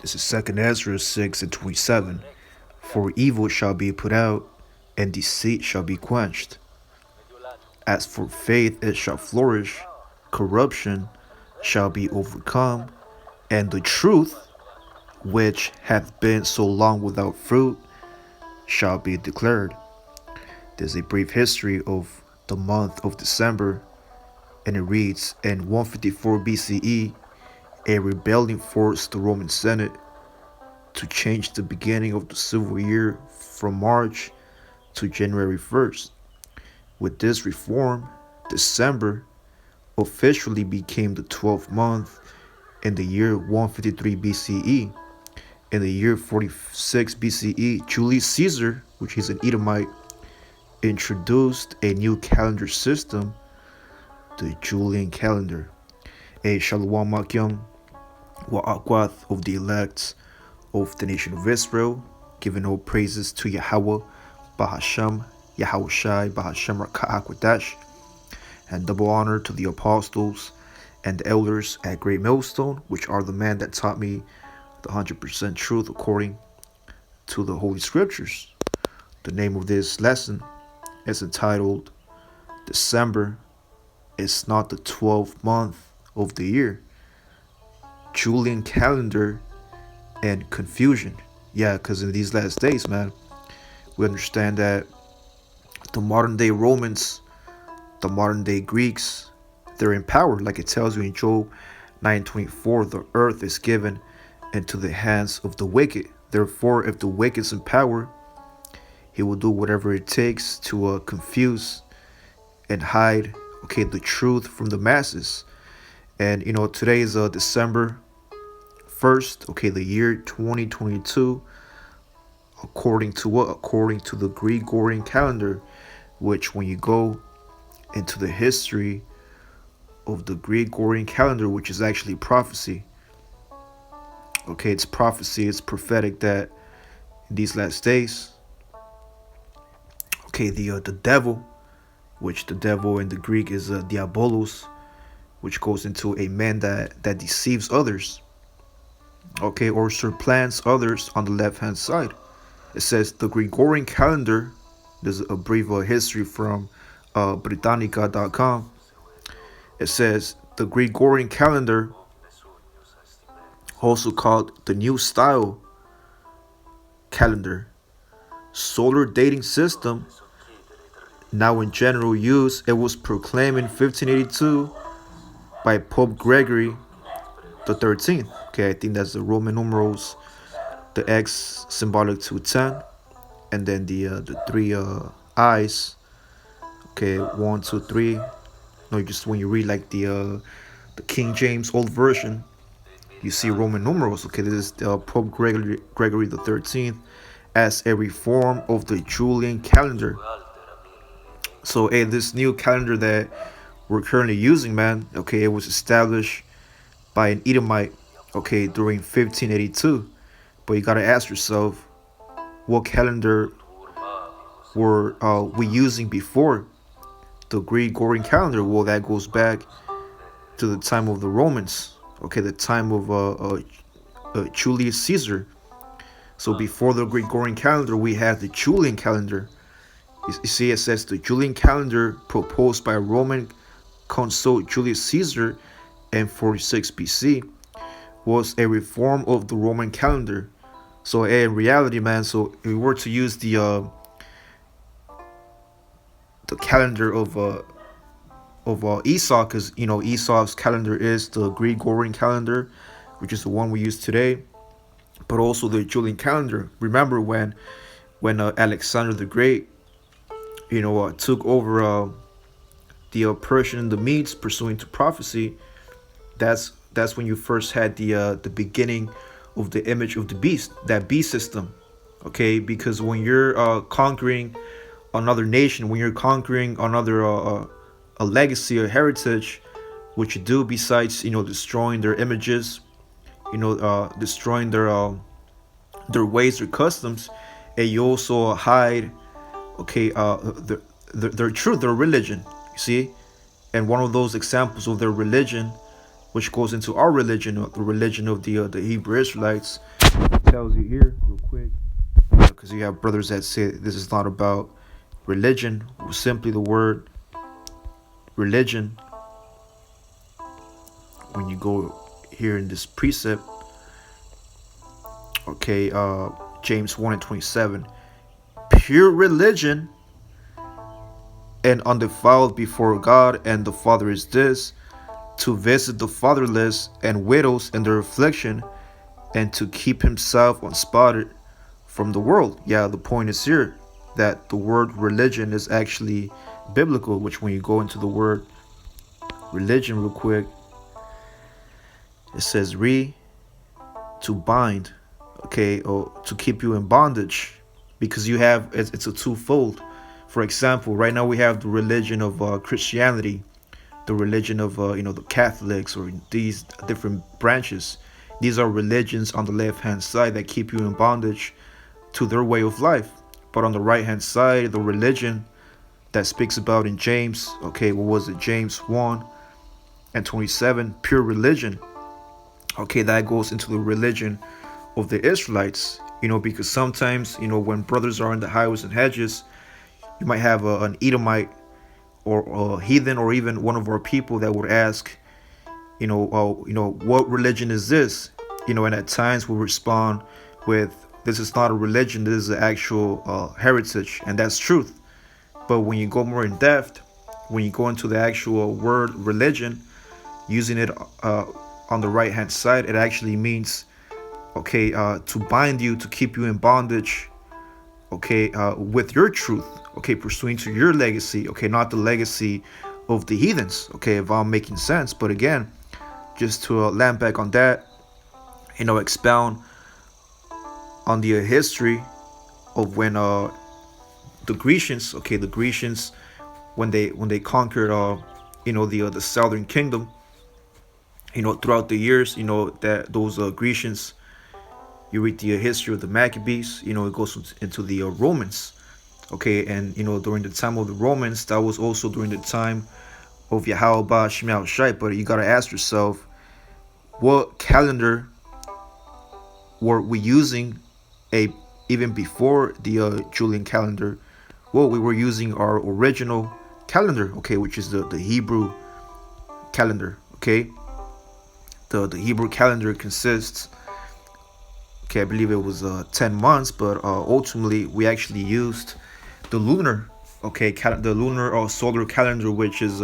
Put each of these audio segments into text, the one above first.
This is 2nd Ezra 6 and 27. For evil shall be put out, and deceit shall be quenched. As for faith, it shall flourish, corruption shall be overcome, and the truth, which hath been so long without fruit, shall be declared. There's a brief history of the month of December, and it reads, in 154 BCE, a rebellion forced the Roman Senate to change the beginning of the civil year from March to January 1st. With this reform, December officially became the 12th month in the year 153 BCE. In the year 46 BCE, Julius Caesar, which is an Edomite, introduced a new calendar system, the Julian Calendar. A Shalom Makyam Wa'akwath of the elects of the nation of Israel, giving all praises to Yahweh, Bahasham, Yahweh Shai, Bahasham Raka'akwadash, and double honor to the apostles and the elders at Great Millstone, which are the men that taught me the 100% truth according to the Holy Scriptures. The name of this lesson is entitled December is not the 12th month of the year. Julian calendar and confusion. Yeah, because in these last days, man, we understand that the modern day Romans, the modern day Greeks, they're in power. Like it tells you in Job 9:24, the earth is given into the hands of the wicked. Therefore, if the wicked is in power, he will do whatever it takes to confuse and hide, the truth from the masses. And today is December 1st, the year 2022, according to what? According to the Gregorian calendar, which when you go into the history of the Gregorian calendar, which is actually prophecy. It's prophecy, it's prophetic that in these last days, the devil, which the devil in the Greek is diabolos, which goes into a man that deceives others, or supplants others on the left hand side. It says the Gregorian calendar. There's a brief history from Britannica.com. It says the Gregorian calendar, also called the New Style calendar, solar dating system, now in general use. It was proclaimed in 1582 by Pope Gregory the 13th. I think that's the Roman numerals, the X symbolic to 10, and then the three eyes. 1, 2, 3. No, just when you read like the King James Old Version, you see Roman numerals. This is Pope Gregory the 13th as a reform of the Julian calendar. So, this new calendar that we're currently using, man, it was established by an Edomite, during 1582. But you gotta ask yourself, what calendar were we using before the Gregorian calendar? Well, that goes back to the time of the Romans, the time of Julius Caesar. So before the Gregorian calendar, we had the Julian calendar. You see, it says the Julian calendar proposed by Roman consul Julius Caesar in 46 BC was a reform of the Roman calendar. So in reality, man, so if we were to use the calendar of Esau, because Esau's calendar is the Gregorian calendar, which is the one we use today, but also the Julian calendar. Remember when Alexander the Great took over the Persian and the Medes, pursuing to prophecy. That's when you first had the beginning of the image of the beast, that beast system. Because when you're conquering another nation, when you're conquering another a legacy or heritage, what you do besides destroying their images, destroying their ways, their customs, and you also hide their truth, their religion. You see, and one of those examples of their religion which goes into our religion, the religion of the Hebrew Israelites. It tells you here real quick, because you have brothers that say this is not about religion, simply the word religion. When you go here in this precept, okay, James 1 and 27, pure religion and undefiled before God and the Father is this, to visit the fatherless and widows in their affliction, and to keep himself unspotted from the world. Yeah, the point is here that the word religion is actually biblical, which when you go into the word religion real quick, it says to bind, okay, or to keep you in bondage, because you have, it's a twofold. For example, right now we have the religion of Christianity, the religion of the Catholics, or these different branches. These are religions on the left hand side that keep you in bondage to their way of life. But on the right hand side, the religion that speaks about in James, okay, what was it, James 1 and 27, pure religion, okay, that goes into the religion of the Israelites, because sometimes, when brothers are in the highways and hedges, you might have an Edomite or a heathen, or even one of our people that would ask, what religion is this? And at times we'll respond with, this is not a religion, this is an actual heritage, and that's truth. But when you go more in depth, when you go into the actual word religion, using it on the right hand side, it actually means, okay, to bind you, to keep you in bondage, okay, with your truth, okay, pursuing to your legacy, okay, not the legacy of the heathens, okay, if I'm making sense. But again, just to land back on that, expound on the history of when the Grecians, okay, the Grecians, when they conquered the southern kingdom, throughout the years, that those Grecians, you read the history of the Maccabees, it goes into the Romans, okay, and during the time of the Romans, that was also during the time of Yahweh Shemel Shai. But you gotta ask yourself, what calendar were we using even before the Julian calendar? Well, we were using our original calendar, okay, which is the Hebrew calendar, okay. The Hebrew calendar consists, okay, I believe it was 10 months, but ultimately we actually used the lunar, okay, the lunar or solar calendar, which is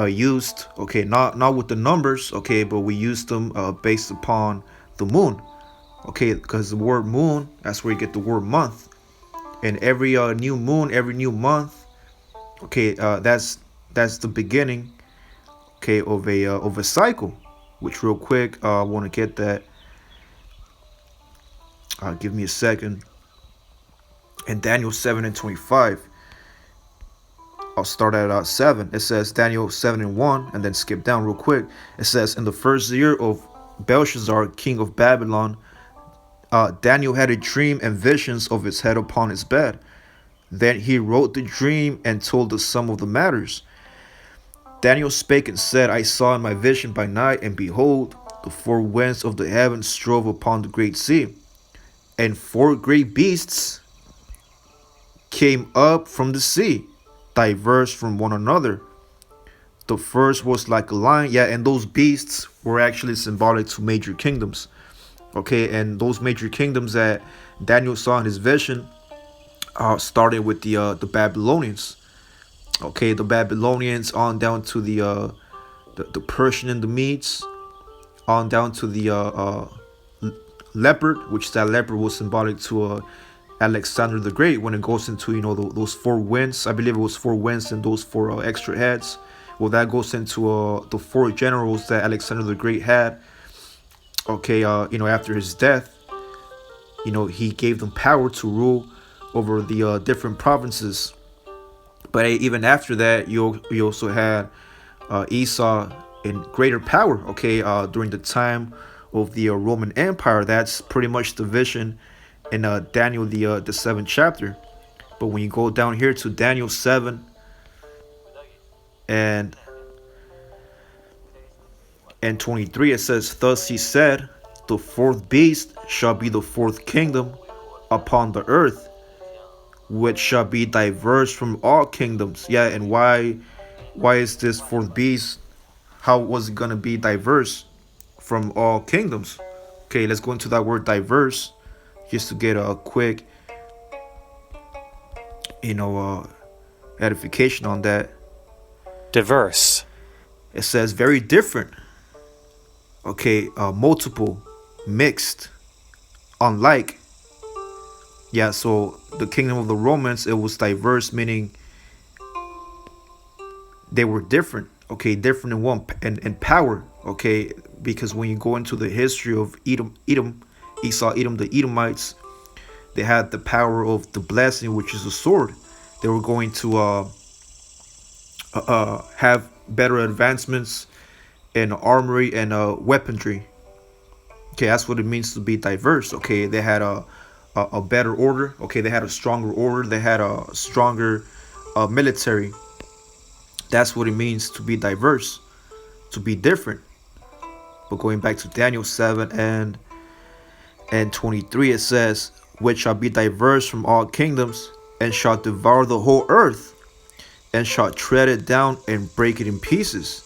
used, okay, not with the numbers, okay, but we used them based upon the moon, okay, because the word moon, that's where you get the word month. And every new moon, every new month, okay, that's the beginning, okay, of a cycle. Which real quick, I want to get that. Give me a second. In Daniel 7 and 25, I'll start at 7. It says Daniel 7 and 1, and then skip down real quick. It says, in the first year of Belshazzar, king of Babylon, Daniel had a dream and visions of his head upon his bed. Then he wrote the dream and told the sum of the matters. Daniel spake and said, I saw in my vision by night, and behold, the four winds of the heavens strove upon the great sea, and four great beasts came up from the sea, diverse from one another. The first was like a lion, yeah, and those beasts were actually symbolic to major kingdoms. Okay, and those major kingdoms that Daniel saw in his vision started with the Babylonians. Okay, the Babylonians on down to the Persian and the Medes, on down to the leopard, which that leopard was symbolic to Alexander the Great. When it goes into those four winds, I believe it was four winds and those four extra heads. Well, that goes into the four generals that Alexander the Great had. Okay, after his death, he gave them power to rule over the different provinces. But even after that, you also had Esau in greater power. Okay, during the time of the Roman Empire, that's pretty much the vision in Daniel the 7th chapter. But when you go down here to Daniel 7 and And 23 it says, thus he said, the fourth beast shall be the fourth kingdom upon the earth, which shall be diverse from all kingdoms. Yeah, and why is this fourth beast? How was it gonna be diverse from all kingdoms? Okay, let's go into that word diverse, just to get a quick, you know, edification on that. Diverse. It says very different. Okay, multiple, mixed, unlike. Yeah, so the kingdom of the Romans, it was diverse, meaning they were different. Okay, different in one in power. Okay, because when you go into the history of Esau, Edom, the Edomites, they had the power of the blessing, which is a sword. They were going to have better advancements in armory and weaponry. Okay, that's what it means to be diverse. Okay, they had a better order. Okay, they had a stronger order. They had a stronger military. That's what it means to be diverse, to be different. But going back to Daniel 7 and 23, it says, which shall be diverse from all kingdoms, and shall devour the whole earth, and shall tread it down and break it in pieces.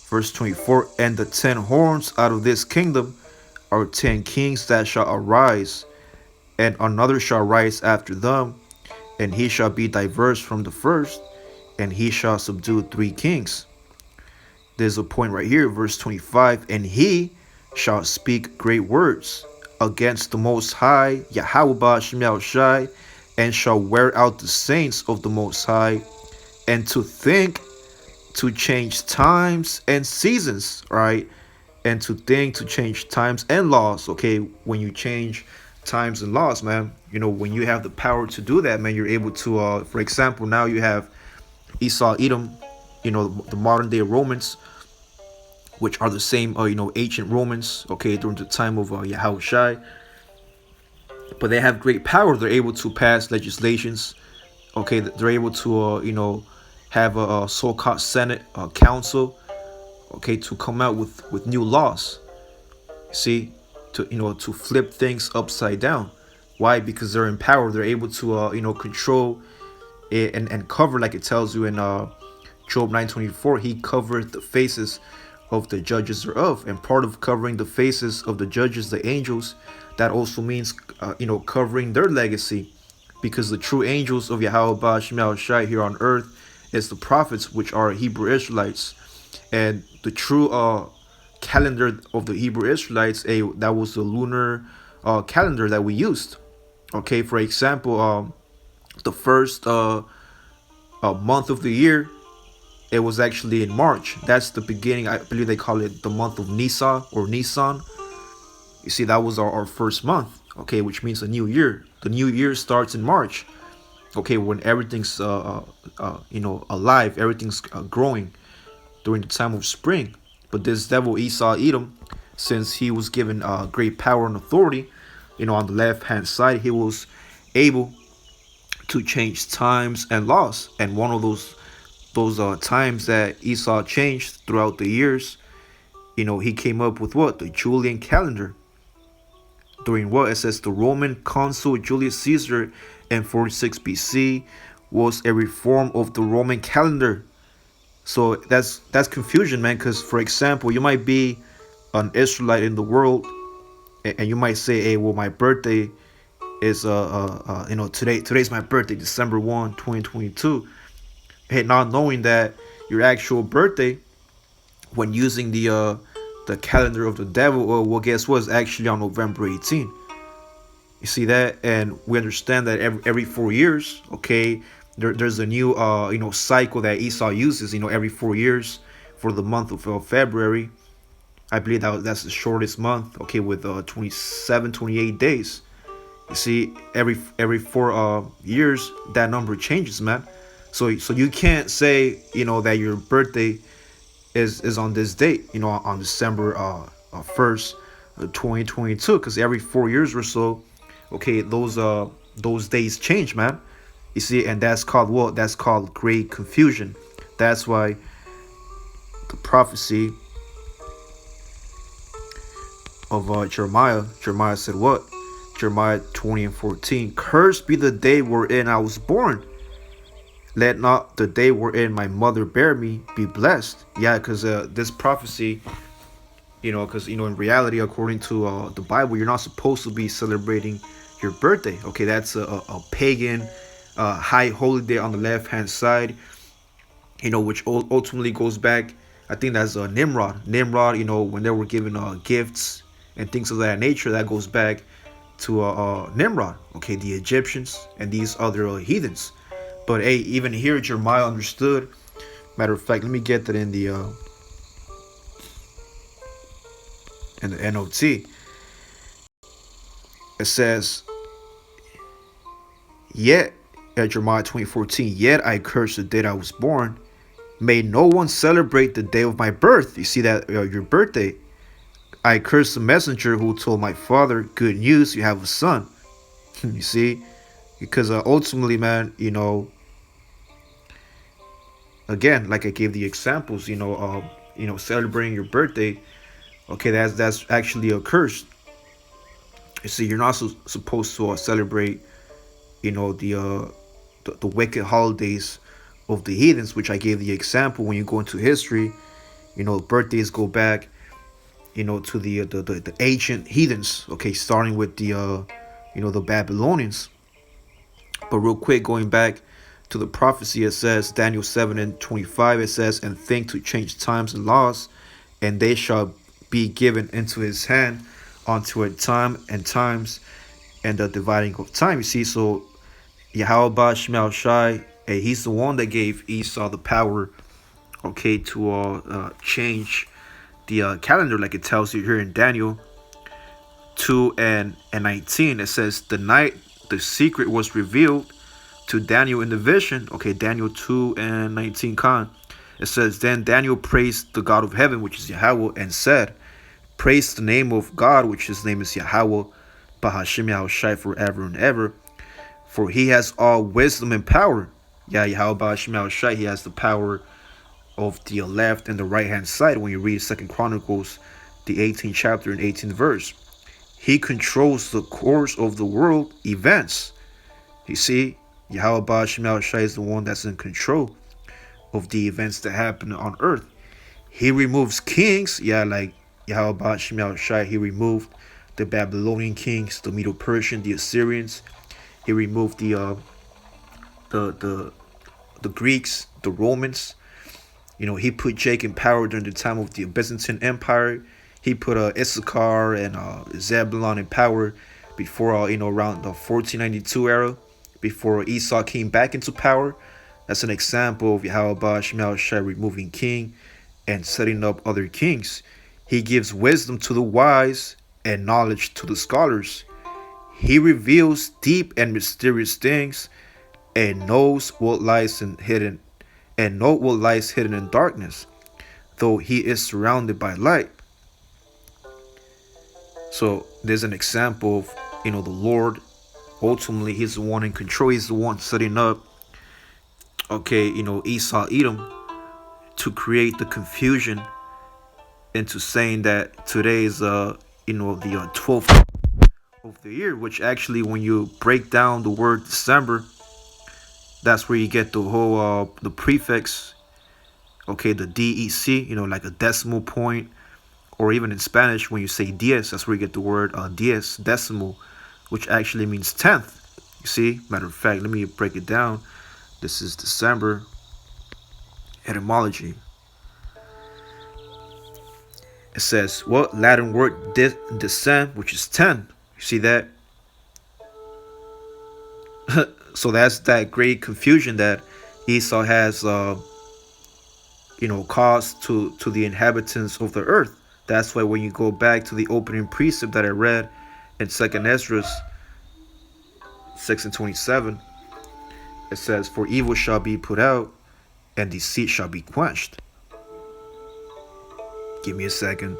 Verse 24, and the 10 horns out of this kingdom are 10 kings that shall arise, and another shall rise after them, and he shall be diverse from the first, and he shall subdue 3 kings. There's a point right here, verse 25, and he shall speak great words against the Most High, Yahweh Shem Shai, and shall wear out the saints of the Most High, and to think to change times and seasons, right? And to think to change times and laws. Okay, when you change times and laws, man, you know, when you have the power to do that, man, you're able to, for example, now you have Esau, Edom, you know, the modern day Romans, which are the same, you know, ancient Romans, okay, during the time of Yahweh Shai. But they have great power. They're able to pass legislations. Okay, they're able to, you know, have a so-called Senate council, okay, to come out with new laws. See, to, you know, to flip things upside down. Why? Because they're in power. They're able to, you know, control it and cover, like it tells you in Job 9:24. He covered the faces of the judges thereof, and part of covering the faces of the judges, the angels, that also means, you know, covering their legacy, because the true angels of Yahweh Shem Shai here on earth is the prophets, which are Hebrew Israelites, and the true calendar of the Hebrew Israelites, that was the lunar calendar that we used. Okay, for example, the first month of the year, it was actually in March. That's the beginning. I believe they call it the month of Nisan or Nisan. You see, that was our first month. Okay, which means a new year. The new year starts in March. Okay, when everything's you know, alive, everything's growing during the time of spring. But this devil Esau, Edom, since he was given great power and authority, you know, on the left hand side, he was able to change times and laws. And one of those times that Esau changed throughout the years, you know, he came up with what? The Julian Calendar. During what? It says the Roman consul Julius Caesar in 46 BC was a reform of the Roman calendar. So that's confusion, man, because, for example, you might be an Israelite in the world, and you might say, hey, well, my birthday is you know, today's my birthday, December 1, 2022. Hey, not knowing that your actual birthday, when using the calendar of the devil, well, guess what, is actually on November 18. You see that? And we understand that every 4 years, okay, there's a new you know, cycle that Esau uses, you know, every 4 years for the month of February. I believe that's the shortest month, okay, with 27, 28 days. You see, every 4 years, that number changes, man. So you can't say, you know, that your birthday is on this date, you know, on December 1st, 2022, because every 4 years or so, okay, those days change, man. You see, and that's called what? That's called great confusion. That's why the prophecy of Jeremiah. Jeremiah said what? Jeremiah 20 and 14. Cursed be the day wherein I was born. Let not the day wherein my mother bare me be blessed. Yeah, because this prophecy, because in reality, according to the Bible, you're not supposed to be celebrating your birthday. Okay, that's a pagan high holiday on the left hand side. Which ultimately goes back. I think that's Nimrod. Nimrod, when they were given gifts and things of that nature, that goes back to Nimrod. Okay, the Egyptians and these other heathens. But hey, even here, Jeremiah understood. Matter of fact, let me get that in the NOT. It says, "Yet," at Jeremiah 20:14, "Yet I curse the day I was born. May no one celebrate the day of my birth." You see that your birthday. "I curse the messenger who told my father, good news, you have a son." You see, because ultimately, man, again, like I gave the examples, celebrating your birthday. Okay, that's actually a curse. You see, you're not supposed to celebrate, the wicked holidays of the heathens, which I gave the example. When you go into history, birthdays go back, to the ancient heathens. Okay, starting with the Babylonians. But real quick, going back to the prophecy, it says Daniel 7 and 25. It says, "And think to change times and laws, and they shall be given into his hand unto a time and times and the dividing of time." You see, so Yahweh Shemel Shai, he's the one that gave Esau the power, okay, to change the calendar, like it tells you here in Daniel 2 and 19. It says, "The night the secret was revealed to Daniel in the vision." Okay, Daniel 2 and 19 con. It says, "Then Daniel praised the God of heaven, which is Yahweh, and said, Praise the name of God, which his name is Yahweh, Bahashim Yahushai forever and ever. For he has all wisdom and power." Yeah, Yahweh Bahashim Yahushai, he has the power of the left and the right hand side. When you read Second Chronicles, the 18th chapter and 18th verse, he controls the course of the world events. You see, Yahweh Bahashim Yahushai is the one that's in control of the events that happen on earth. He removes kings. Yeah, like Yahweh Bahashim Yahushai, he removed the Babylonian kings, the Medo-Persian, the Assyrians. He removed the Greeks, the Romans. He put Jake in power during the time of the Byzantine Empire. He put Issachar and Zebulon in power before, around the 1492 era, before Esau came back into power. That's an example of Yahweh Bahashim Yahushai removing king and setting up other kings. He gives wisdom to the wise and knowledge to the scholars. He reveals deep and mysterious things and knows what lies hidden in darkness, though he is surrounded by light. So there's an example of, the Lord. Ultimately, he's the one in control. He's the one setting up, okay, Esau, Edom, to create the confusion into saying that today is, the 12th of the year, which actually, when you break down the word December, that's where you get the whole, the prefix, okay, the DEC, like a decimal point, or even in Spanish, when you say diez, that's where you get the word diez, decimal, which actually means 10th. You see, matter of fact, let me break it down. This is December etymology. It says, what Latin word descend, which is 10. You see that? So that's that great confusion that Esau has, caused to the inhabitants of the earth. That's why when you go back to the opening precept that I read in 2nd Ezra 6 and 27, it says, "For evil shall be put out, and deceit shall be quenched." Give me a second.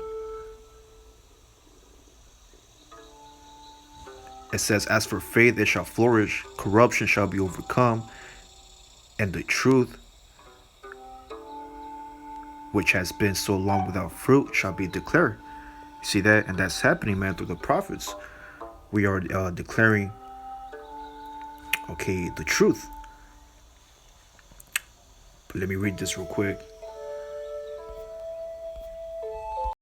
It says, "As for faith, it shall flourish, corruption shall be overcome, and the truth, which has been so long without fruit, shall be declared." See that? And that's happening, man, through the prophets. We are declaring, okay, the truth. But let me read this real quick.